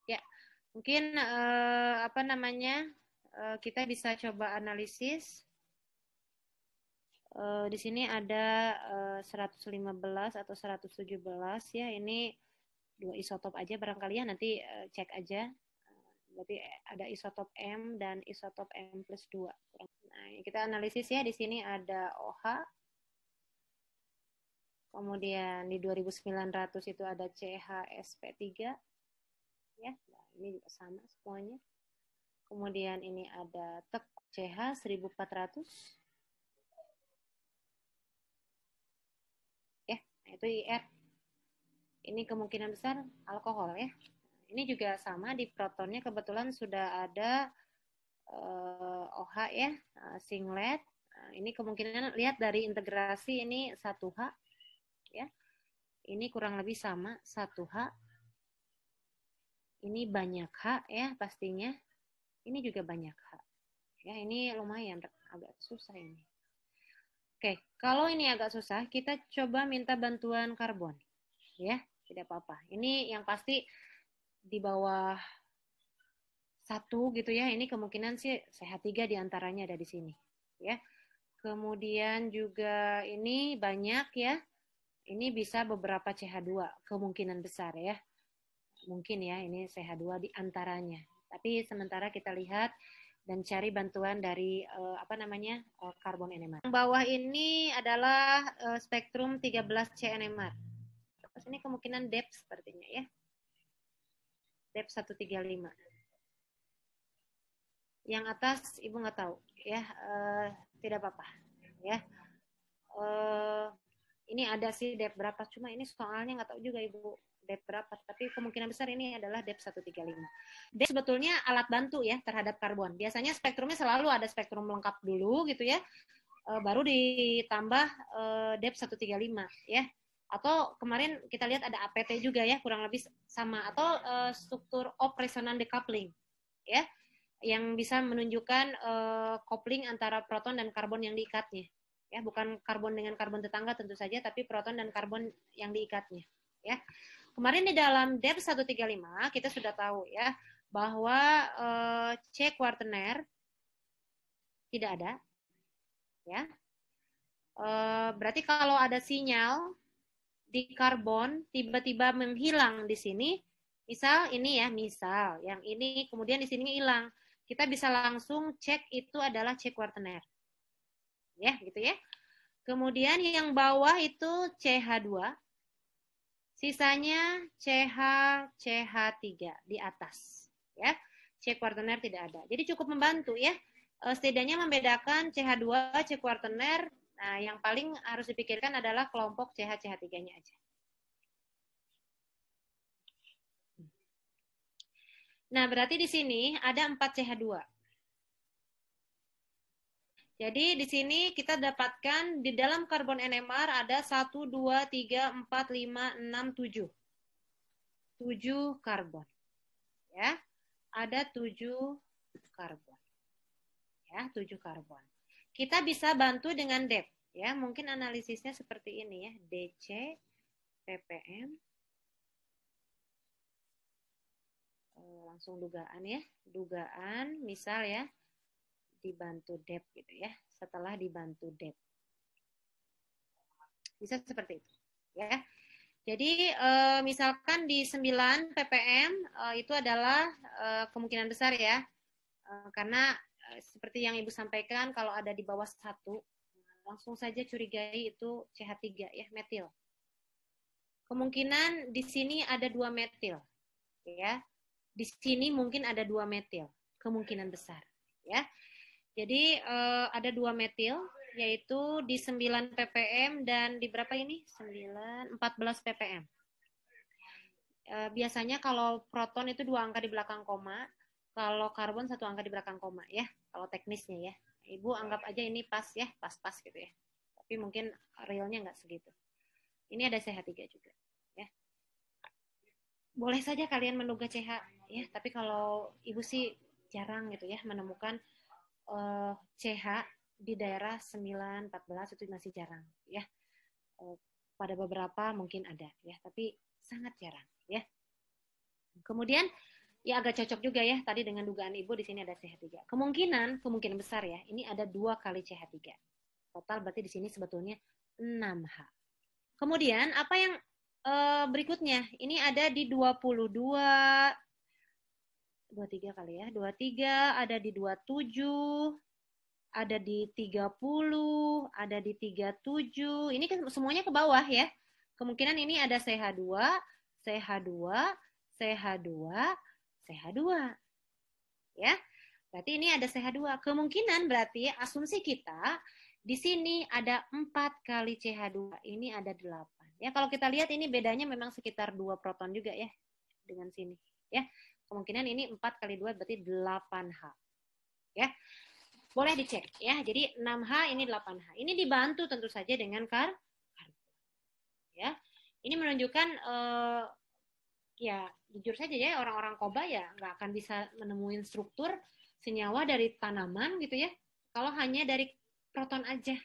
Ya, mungkin apa namanya, kita bisa coba analisis. Di sini ada 115 atau 117 ya. Ini dua isotop aja barangkali ya, nanti cek aja. Berarti ada isotop M dan isotop M+2. Nah, kita analisis ya. Di sini ada OH. Kemudian di 2900 itu ada CHSP3. Ya, nah, ini juga sama semuanya. Kemudian ini ada TEK CH 1400. Ya, nah itu IR. Ini kemungkinan besar alkohol ya. Ini juga sama, di protonnya kebetulan sudah ada OH ya, singlet. Nah, ini kemungkinan lihat dari integrasi ini 1H ya. Ini kurang lebih sama 1H. Ini banyak H ya pastinya. Ini juga banyak H. Ya, ini lumayan agak susah ini. Oke, kalau ini agak susah, kita coba minta bantuan karbon. Ya, tidak apa-apa. Ini yang pasti di bawah 1 gitu ya. Ini kemungkinan sih CH3 diantaranya ada di sini. Ya. Kemudian juga ini banyak ya. Ini bisa beberapa CH2 kemungkinan besar ya. Mungkin ya ini CH2 diantaranya. Tapi sementara kita lihat dan cari bantuan dari apa namanya karbon NMR. Yang bawah ini adalah spektrum 13C NMR. Terus ini kemungkinan depth sepertinya ya. Depth 135. Yang atas ibu nggak tahu ya, tidak apa-apa ya. Ini ada sih depth berapa, cuma ini soalnya nggak tahu juga ibu depth berapa, tapi kemungkinan besar ini adalah depth 135. Depth sebetulnya alat bantu ya terhadap karbon. Biasanya spektrumnya selalu ada spektrum lengkap dulu gitu ya, baru ditambah depth 135 ya. Atau kemarin kita lihat ada APT juga ya, kurang lebih sama, atau struktur off resonant decoupling ya, yang bisa menunjukkan kopling antara proton dan karbon yang diikatnya. Ya, bukan karbon dengan karbon tetangga tentu saja, tapi proton dan karbon yang diikatnya. Ya. Kemarin di dalam depth 135 kita sudah tahu ya bahwa C quaternaire tidak ada. Ya. Berarti kalau ada sinyal di karbon tiba-tiba menghilang di sini, misal ini ya, misal yang ini kemudian di sini hilang, kita bisa langsung cek itu adalah C quaternaire. Ya, gitu ya. Kemudian yang bawah itu CH2, sisanya CH, CH3 di atas. Ya, C quaternaire tidak ada. Jadi cukup membantu ya. Setidaknya membedakan CH2, C quaternaire. Nah, yang paling harus dipikirkan adalah kelompok CH, CH3-nya aja. Nah, berarti di sini ada 4 CH2. Jadi di sini kita dapatkan di dalam karbon NMR ada 1, 2, 3, 4, 5, 6, 7. 7 karbon. Ya. Ada 7 karbon. Ya, 7 karbon. Kita bisa bantu dengan depth. Ya, mungkin analisisnya seperti ini ya. DC, ppm. Langsung dugaan ya. Dugaan misal ya. Dibantu depth gitu ya. Setelah dibantu depth. Bisa seperti itu. Ya. Jadi misalkan di 9 ppm itu adalah kemungkinan besar ya. Karena seperti yang Ibu sampaikan, kalau ada di bawah 1, langsung saja curigai itu CH3 ya, metil. Kemungkinan di sini ada 2 metil. Ya. Di sini mungkin ada 2 metil, kemungkinan besar ya. Jadi ada 2 metil, yaitu di 9 ppm dan di berapa ini? 14 ppm. Biasanya kalau proton itu 2 angka di belakang koma, kalau karbon 1 angka di belakang koma ya, kalau teknisnya ya. Ibu anggap aja ini pas ya, pas-pas gitu ya. Tapi mungkin realnya nggak segitu. Ini ada CH3 juga ya. Boleh saja kalian menduga CH ya, tapi kalau Ibu sih jarang gitu ya menemukan CH di daerah 9, 14 itu masih jarang ya. Pada beberapa mungkin ada ya, tapi sangat jarang ya. Kemudian Ya agak cocok juga ya tadi dengan dugaan Ibu di sini ada CH3. Kemungkinan besar ya, ini ada 2 kali CH3. Total berarti di sini sebetulnya 6H. Kemudian apa yang berikutnya? Ini ada di 22 23 kali ya. 23 ada di 27, ada di 30, ada di 37. Ini kan semuanya ke bawah ya. Kemungkinan ini ada CH2, CH2, CH2, CH2. Ya. Berarti ini ada CH2. Kemungkinan berarti asumsi kita di sini ada 4 kali CH2. Ini ada 8. Ya, kalau kita lihat ini bedanya memang sekitar 2 proton juga ya dengan sini, ya. Kemungkinan ini 4 kali 2 berarti 8H. Ya. Boleh dicek ya. Jadi 6H ini 8H. Ini dibantu tentu saja dengan karbon. Ya. Ini menunjukkan ya jujur saja ya orang-orang koba ya nggak akan bisa menemuin struktur senyawa dari tanaman gitu ya. Kalau hanya dari proton aja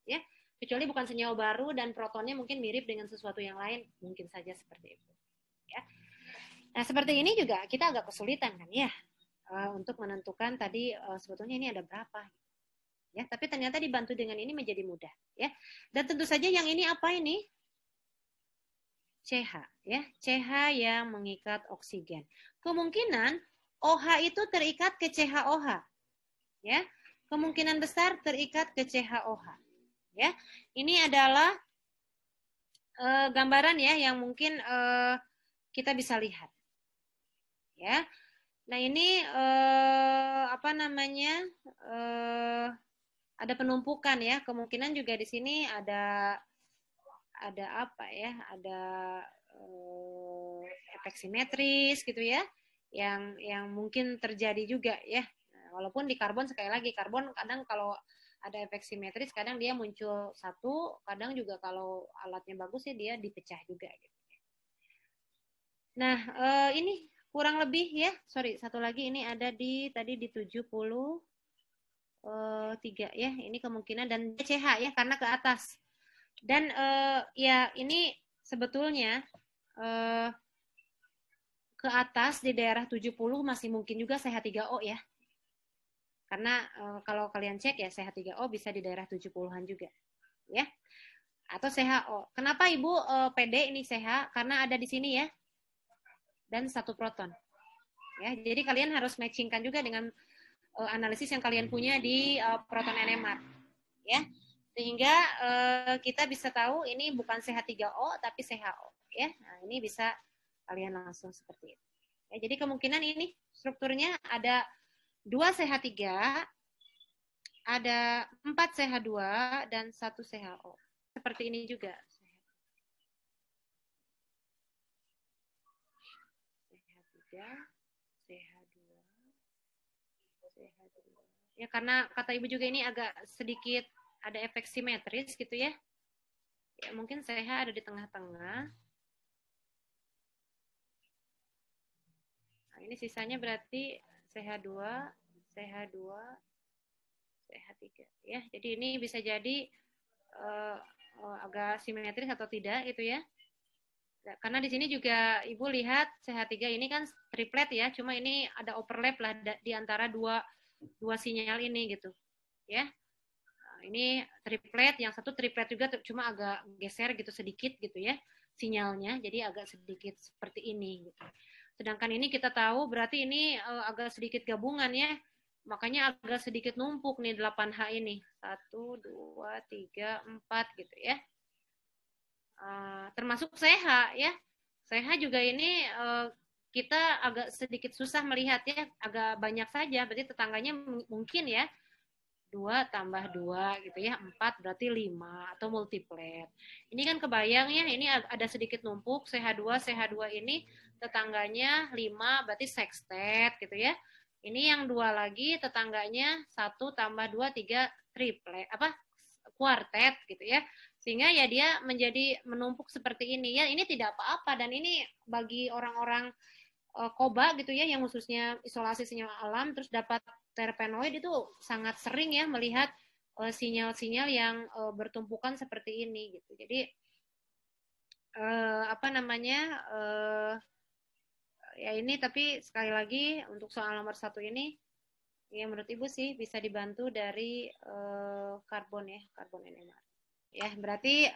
ya. Kecuali bukan senyawa baru dan protonnya mungkin mirip dengan sesuatu yang lain, mungkin saja seperti itu. Ya. Nah, seperti ini juga kita agak kesulitan kan ya untuk menentukan tadi sebetulnya ini ada berapa. Ya, tapi ternyata dibantu dengan ini menjadi mudah ya. Dan tentu saja yang ini apa ini? CH ya, CH yang mengikat oksigen. Kemungkinan OH itu terikat ke CHOH. Ya. Kemungkinan besar terikat ke CHOH. Ya. Ini adalah gambaran ya yang mungkin kita bisa lihat. Ya. Nah, ini apa namanya? Ada penumpukan ya. Kemungkinan juga di sini ada apa ya? Ada efek simetris gitu ya. Yang mungkin terjadi juga ya. Nah, walaupun di karbon sekali lagi karbon kadang kalau ada efek simetris kadang dia muncul satu, kadang juga kalau alatnya bagus ya dia dipecah juga gitu. Nah, ini kurang lebih ya. Sorry, satu lagi ini ada di tadi di 73 ya. Ini kemungkinan dan CH ya karena ke atas. Dan ya ini sebetulnya ke atas di daerah 70 masih mungkin juga CH3O ya. Karena kalau kalian cek ya CH3O bisa di daerah 70-an juga. Ya. Atau CHO. Kenapa Ibu PD ini CH? Karena ada di sini ya. Dan 1 proton. Ya, jadi kalian harus matchingkan juga dengan analisis yang kalian punya di proton NMR. Ya. Sehingga kita bisa tahu ini bukan CH3O tapi CHO ya. Nah, ini bisa kalian langsung seperti itu. Ya, jadi kemungkinan ini strukturnya ada 2 CH3, ada 4 CH2 dan 1 CHO. Seperti ini juga. CH3, CH2, CH2. Ya karena kata Ibu juga ini agak sedikit ada efek simetris gitu ya. Ya mungkin CH ada di tengah-tengah. Nah, ini sisanya berarti CH2, CH2, CH3 ya. Jadi ini bisa jadi agak simetris atau tidak gitu ya. Karena di sini juga Ibu lihat CH3 ini kan triplet ya, cuma ini ada overlap lah di antara dua sinyal ini gitu. Ya. Nah, ini triplet, yang satu triplet juga cuma agak geser gitu sedikit gitu ya sinyalnya, jadi agak sedikit seperti ini gitu. Sedangkan ini kita tahu berarti ini agak sedikit gabungan ya. Makanya agak sedikit numpuk nih 8H ini. 1, 2, 3, 4 gitu ya. Termasuk CH ya. CH juga ini kita agak sedikit susah melihat ya. Agak banyak saja. Berarti tetangganya mungkin ya. 2 tambah 2 gitu ya. 4 berarti 5 atau multiplet. Ini kan kebayang ya. Ini ada sedikit numpuk. CH2 ini tetangganya 5 berarti sextet gitu ya. Ini yang 2 lagi tetangganya 1 tambah 2 3 triplet kuartet gitu ya. Sehingga ya dia menjadi menumpuk seperti ini ya. Ini tidak apa-apa dan ini bagi orang-orang koba gitu ya yang khususnya isolasi senyawa alam terus dapat terpenoid itu sangat sering ya melihat sinyal-sinyal yang bertumpukan seperti ini gitu. Jadi apa namanya ya ini tapi sekali lagi untuk soal nomor satu ini, ya menurut Ibu sih bisa dibantu dari karbon ya, karbon NMR. Ya, berarti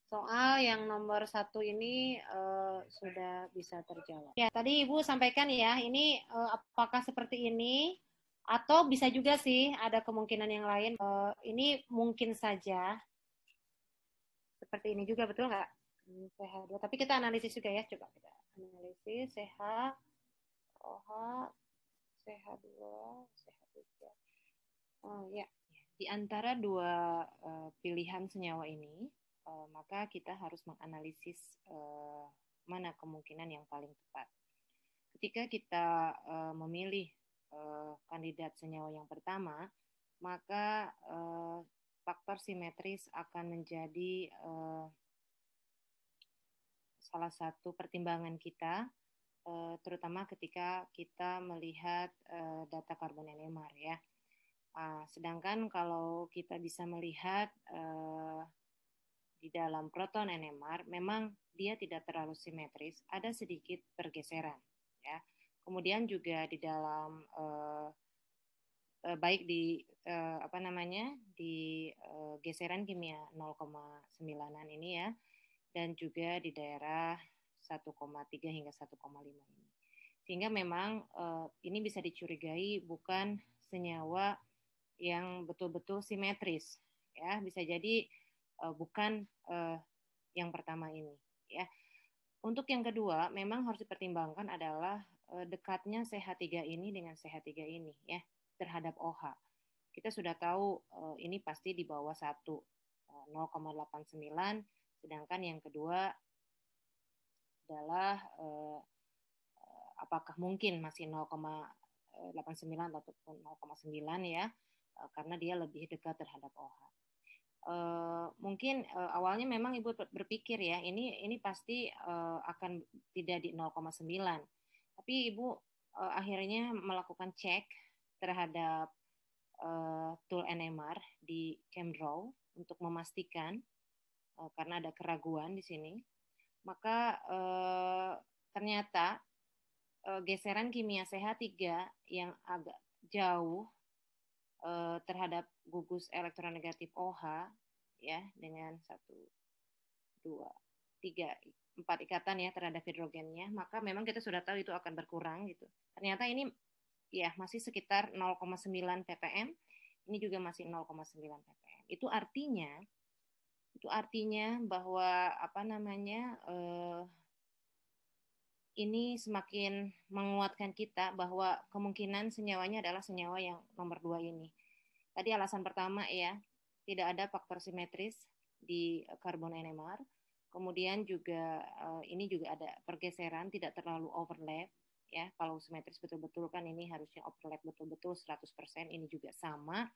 soal yang nomor satu ini sudah bisa terjawab. Ya, tadi Ibu sampaikan ya, ini apakah seperti ini atau bisa juga sih ada kemungkinan yang lain. Ini mungkin saja seperti ini juga, betul nggak? CH2. Tapi kita analisis juga ya, coba kita analisis CH, OH, CH2, CH3. Oh ya, di antara dua pilihan senyawa ini, maka kita harus menganalisis mana kemungkinan yang paling tepat. Ketika kita memilih kandidat senyawa yang pertama, maka faktor simetris akan menjadi salah satu pertimbangan kita, terutama ketika kita melihat data karbon NMR ya. Sedangkan kalau kita bisa melihat di dalam proton NMR, memang dia tidak terlalu simetris, ada sedikit pergeseran ya. Kemudian juga di dalam baik di di geseran kimia 0,9-an ini ya, dan juga di daerah 1,3 hingga 1,5 ini. Sehingga memang ini bisa dicurigai bukan senyawa yang betul-betul simetris ya, bisa jadi bukan yang pertama ini ya. Untuk yang kedua memang harus dipertimbangkan adalah dekatnya CH3 ini dengan CH3 ini ya terhadap OH. Kita sudah tahu ini pasti di bawah 1, 0,89, sedangkan yang kedua adalah apakah mungkin masih 0,89 ataupun 0,9 ya, karena dia lebih dekat terhadap OH. Mungkin awalnya memang Ibu berpikir ya, ini pasti akan tidak di 0,9. Tapi Ibu akhirnya melakukan cek terhadap tool NMR di ChemDraw untuk memastikan karena ada keraguan di sini. Maka ternyata geseran kimia CH3 yang agak jauh terhadap gugus elektronegatif OH ya dengan 1, 2, 3, 4 ikatan ya terhadap hidrogennya, maka memang kita sudah tahu itu akan berkurang gitu. Ternyata ini ya masih sekitar 0,9 ppm, ini juga masih 0,9 ppm. Itu artinya bahwa ini semakin menguatkan kita bahwa kemungkinan senyawanya adalah senyawa yang nomor 2 ini. Tadi alasan pertama ya, tidak ada faktor simetris di karbon NMR. Kemudian juga ini juga ada pergeseran, tidak terlalu overlap ya. Kalau simetris betul-betul kan ini harusnya overlap betul-betul 100%, ini juga sama.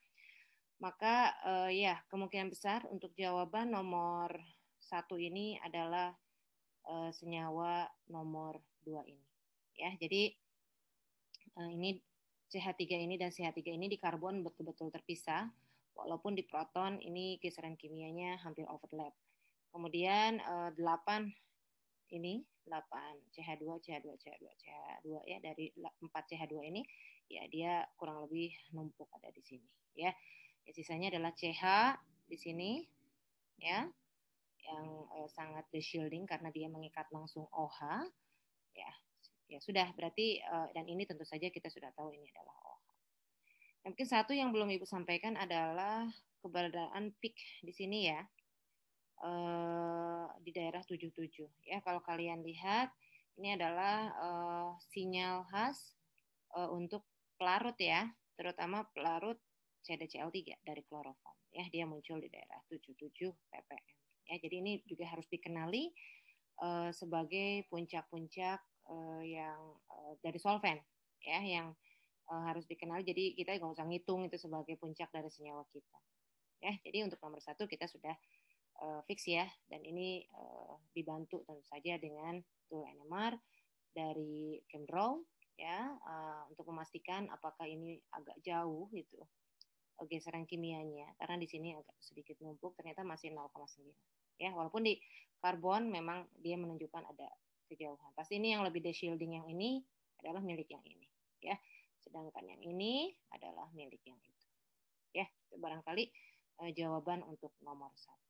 Maka ya kemungkinan besar untuk jawaban nomor 1 ini adalah senyawa nomor 2 ini. Ya, jadi ini CH3 ini dan CH3 ini di karbon betul-betul terpisah, walaupun di proton ini kisaran kimianya hampir overlap. Kemudian 8 ini 8 CH2 ya, dari 4 CH2 ini ya dia kurang lebih numpuk ada di sini ya. Sisanya adalah CH di sini ya, yang sangat de-shielding karena dia mengikat langsung OH ya sudah berarti dan ini tentu saja kita sudah tahu ini adalah OH. Dan mungkin satu yang belum Ibu sampaikan adalah keberadaan peak di sini ya, di daerah 77 ya. Kalau kalian lihat ini adalah sinyal khas untuk pelarut ya, terutama pelarut CDCl3 dari klorofom ya, dia muncul di daerah 77 ppm ya. Jadi ini juga harus dikenali sebagai puncak-puncak yang dari solvent ya, yang harus dikenali. Jadi kita nggak usah ngitung itu sebagai puncak dari senyawa kita ya. Jadi untuk nomor 1 kita sudah fix ya, dan ini dibantu tentu saja dengan tool NMR dari ChemDraw ya, untuk memastikan apakah ini agak jauh gitu geseran kimianya, karena di sini agak sedikit numpuk, ternyata masih 0,9 ya, walaupun di karbon memang dia menunjukkan ada kejauhan. Pasti ini yang lebih deshielding yang ini adalah milik yang ini, ya. Sedangkan yang ini adalah milik yang itu. Ya, itu barangkali jawaban untuk nomor 1.